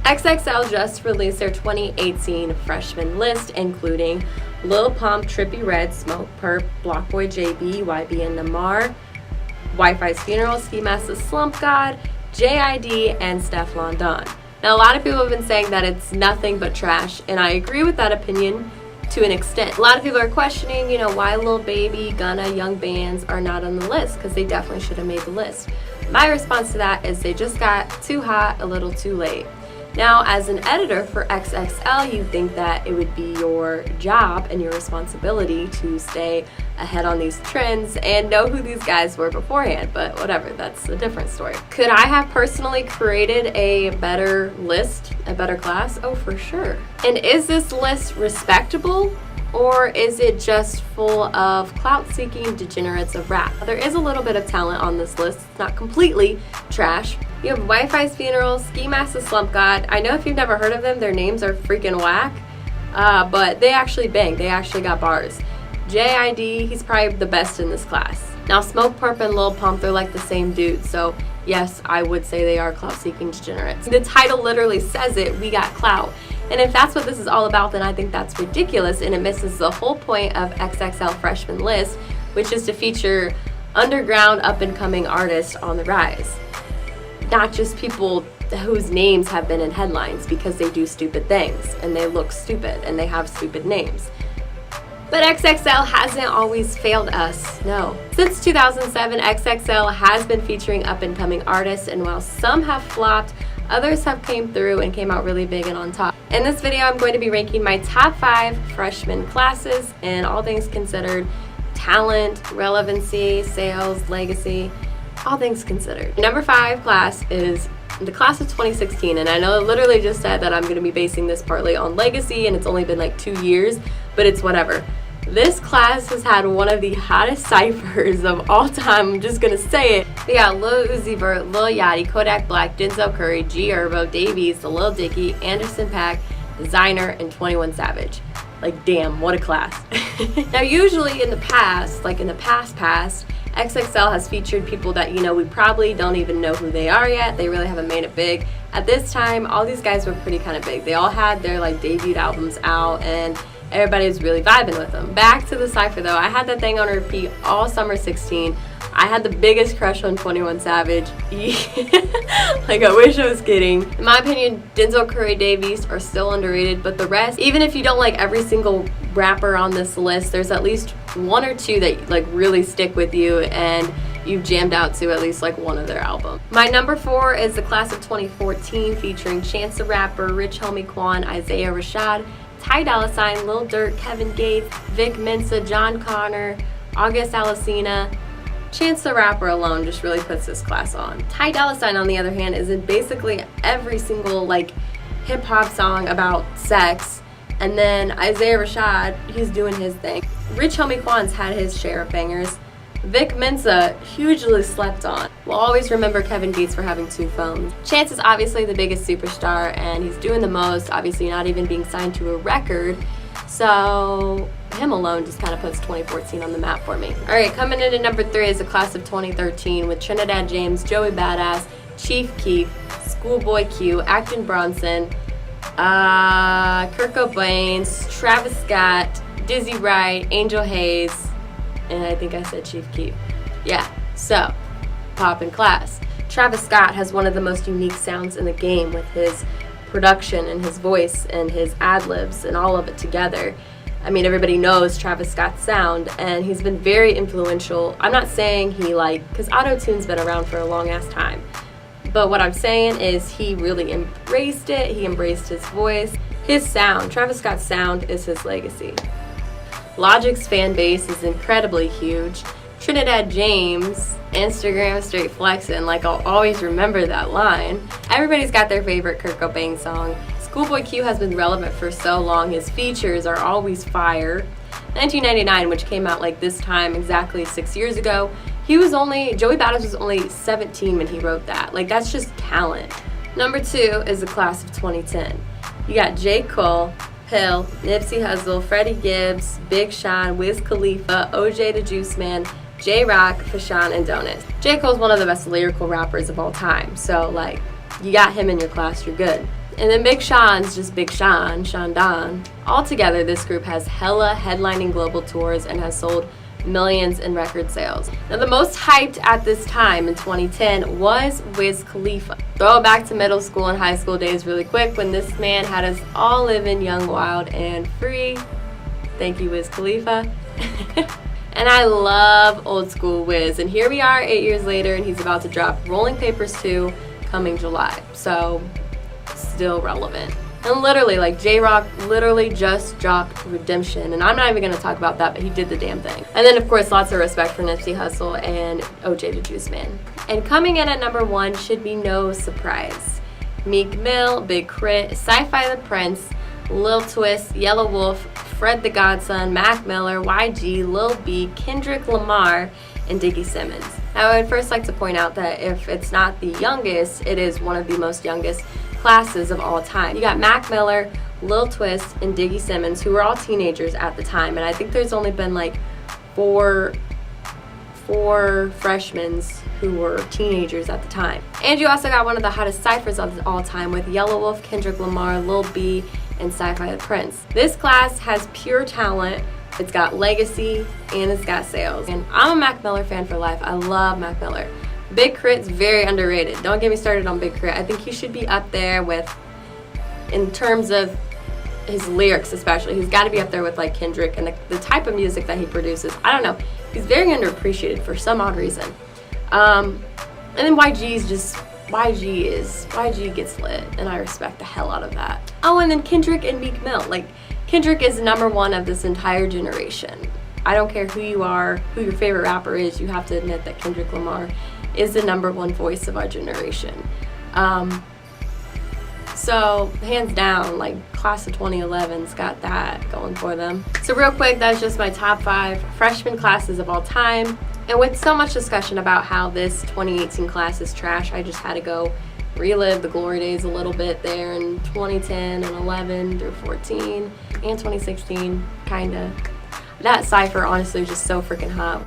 XXL just released their 2018 freshman list, including Lil Pump, Trippie Redd, Smoke Perp, Blockboy JB, YB and Namar, Wi-Fi's Funeral, Ski Mask the Slump God, JID, and Stefflon Don. Now, a lot of people have been saying that it's nothing but trash, and I agree with that opinion to an extent. A lot of people are questioning, why Lil Baby, Gunna, Young Bands are not on the list, because they definitely should have made the list. My response to that is they just got too hot a little too late. Now, as an editor for XXL, you'd think that it would be your job and your responsibility to stay ahead on these trends and know who these guys were beforehand, but whatever, that's a different story. Could I have personally created a better list, a better class? Oh, for sure. And is this list respectable? Or is it just full of clout-seeking degenerates of rap? There is a little bit of talent on this list. It's not completely trash. You have Wi-Fi's Funeral, Ski Mask the Slump God. I know if you've never heard of them, their names are freaking whack, but they actually bang. They actually got bars. JID, he's probably the best in this class. Now, Smoke Perp and Lil Pump, they're like the same dude, so yes, I would say they are clout-seeking degenerates. The title literally says it, we got clout. And if that's what this is all about, then I think that's ridiculous, and it misses the whole point of XXL Freshman List, which is to feature underground, up-and-coming artists on the rise. Not just people whose names have been in headlines because they do stupid things, and they look stupid, and they have stupid names. But XXL hasn't always failed us, no. Since 2007, XXL has been featuring up-and-coming artists, and while some have flopped, others have came through and came out really big and on top. In this video, I'm going to be ranking my top 5 freshman classes, and all things considered, talent, relevancy, sales, legacy, all things considered. Number 5 class is the class of 2016, and I know it literally just said that I'm going to be basing this partly on legacy, and it's only been like 2 years, but it's whatever. This class has had one of the hottest ciphers of all time. I'm just gonna say it. We got Lil Uzi Vert, Lil Yachty, Kodak Black, Denzel Curry, G Herbo, Davies, The Lil Dicky, Anderson .Paak, Designer, and 21 Savage. Like, damn, what a class. Now, usually in the past, like in the past, XXL has featured people that, we probably don't even know who they are yet. They really haven't made it big. At this time, all these guys were pretty kind of big. They all had their debut albums out, and everybody was really vibing with them. Back to the cypher though, I had that thing on repeat all summer 16. I had the biggest crush on 21 Savage. Like, I wish I was kidding. In my opinion, Denzel Curry, Davies are still underrated, but the rest, even if you don't like every single rapper on this list, there's at least 1 or 2 that really stick with you and you've jammed out to at least one of their albums. My number 4 is the class of 2014 featuring Chance the Rapper, Rich Homie Quan, Isaiah Rashad, Ty Dolla $ign, Lil Durk, Kevin Gates, Vic Mensa, John Connor, August Alsina. Chance the Rapper alone just really puts this class on. Ty Dolla $ign, on the other hand, is in basically every single hip-hop song about sex. And then Isaiah Rashad, he's doing his thing. Rich Homie Quan's had his share of bangers. Vic Mensa, hugely slept on. We'll always remember Kevin Gates for having 2 phones. Chance is obviously the biggest superstar, and he's doing the most, obviously not even being signed to a record. So him alone just kind of puts 2014 on the map for me. Alright, coming in at number 3 is the class of 2013 with Trinidad James, Joey Badass, Chief Keef, Schoolboy Q, Acton Bronson, Kurt Cobain, Travis Scott, Dizzy Wright, Angel Hayes, and I think I said Chief Keef. Yeah, so, poppin' class. Travis Scott has one of the most unique sounds in the game with his production and his voice and his ad-libs and all of it together. I mean, everybody knows Travis Scott's sound, and he's been very influential. I'm not saying he because auto-tune's been around for a long-ass time. But what I'm saying is he really embraced it. He embraced his voice. His sound, Travis Scott's sound, is his legacy. Logic's fan base is incredibly huge. Trinidad James, Instagram straight flexin', I'll always remember that line. Everybody's got their favorite Kurt Cobain song. Schoolboy Q has been relevant for so long. His features are always fire. 1999, which came out this time exactly 6 years ago, Joey Badass was only 17 when he wrote that. That's just talent. Number 2 is the class of 2010. You got J. Cole, Hill, Nipsey Hussle, Freddie Gibbs, Big Sean, Wiz Khalifa, OJ the Juice Man, J-Rock, Fashawn, and Donis. J. Cole's one of the best lyrical rappers of all time, so you got him in your class, you're good. And then Big Sean's just Big Sean, Sean Don. Altogether, this group has hella headlining global tours and has sold millions in record sales. Now, the most hyped at this time in 2010 was Wiz Khalifa. Throw it back to middle school and high school days really quick when this man had us all living young, wild, and free. Thank you, Wiz Khalifa. And I love old school Wiz. And here we are 8 years later, and he's about to drop Rolling Papers 2 coming July. So, still relevant. And literally, like, J-Rock literally just dropped Redemption. And I'm not even going to talk about that, but he did the damn thing. And then, of course, lots of respect for Nipsey Hussle and OJ the Juice Man. And coming in at number 1 should be no surprise. Meek Mill, Big Crit, Sci-Fi the Prince, Lil Twist, Yellow Wolf, Fred the Godson, Mac Miller, YG, Lil B, Kendrick Lamar, and Diggy Simmons. Now, I would first like to point out that if it's not the youngest, it is one of the most youngest classes of all time. You got Mac Miller, Lil Twist, and Diggy Simmons, who were all teenagers at the time, and I think there's only been like four freshmen who were teenagers at the time. And you also got one of the hottest ciphers of all time with Yellow Wolf, Kendrick Lamar, Lil B, and Sci-Fi the Prince. This class has pure talent, it's got legacy, and it's got sales. And I'm a Mac Miller fan for life. I love Mac Miller. Big Crit's very underrated. Don't get me started on Big Crit. I think he should be up there with, in terms of his lyrics especially, he's got to be up there with like Kendrick and the type of music that he produces. I don't know. He's very underappreciated for some odd reason. And then YG gets lit, and I respect the hell out of that. Oh, and then Kendrick and Meek Mill. Like, Kendrick is number 1 of this entire generation. I don't care who you are, who your favorite rapper is, you have to admit that Kendrick Lamar is the number 1 voice of our generation. So, hands down, like, class of 2011's got that going for them. So real quick, that's just my top 5 freshman classes of all time. And with so much discussion about how this 2018 class is trash, I just had to go relive the glory days a little bit there in 2010 and 11 through 14 and 2016, kinda. That cipher honestly is just so freaking hot.